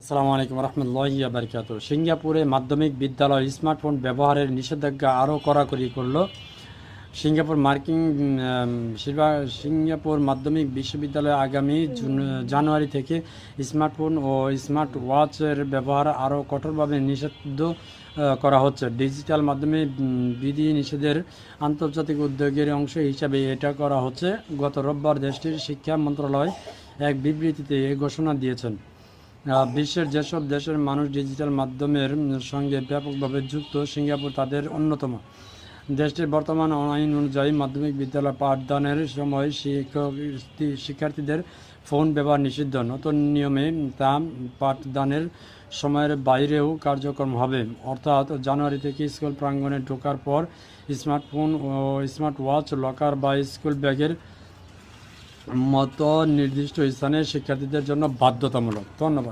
আসসালামু আলাইকুম রহমতুল্লাহি ওয়া বারাকাতুহু। সিঙ্গাপুরে মাধ্যমিক বিদ্যালয় স্মার্টফোন ব্যবহারের নিষেধাজ্ঞা আরও কড়াকড়ি করল সিঙ্গাপুর মাধ্যমিক বিশ্ববিদ্যালয়। আগামী জানুয়ারি থেকে স্মার্টফোন ও স্মার্ট ওয়াচের ব্যবহার আরও কঠোরভাবে নিষিদ্ধ করা হচ্ছে। ডিজিটাল মাধ্যমে বিধি-নিষেধের আন্তর্জাতিক উদ্যোগের অংশ হিসাবে এটা করা হচ্ছে। গত রোববার দেশটির শিক্ষা মন্ত্রণালয় এক বিবৃতিতে এ ঘোষণা দিয়েছেন। বিশ্বের যেসব দেশের মানুষ ডিজিটাল মাধ্যমের সঙ্গে ব্যাপকভাবে যুক্ত, সিঙ্গাপুর তাদের অন্যতম। দেশটির বর্তমান আইন অনুযায়ী মাধ্যমিক বিদ্যালয় পাঠদানের সময় শিক্ষার্থীদের ফোন ব্যবহার নিষিদ্ধ। নতুন নিয়মে তা পাঠদানের সময়ের বাইরেও কার্যক্রম হবে, অর্থাৎ জানুয়ারি থেকে স্কুল প্রাঙ্গণে ঢোকার পর স্মার্টফোন ও স্মার্ট ওয়াচ লকার বা স্কুল ব্যাগের মতো নির্দিষ্ট স্থানে শিক্ষার্থীদের জন্য বাধ্যতামূলক। ধন্যবাদ।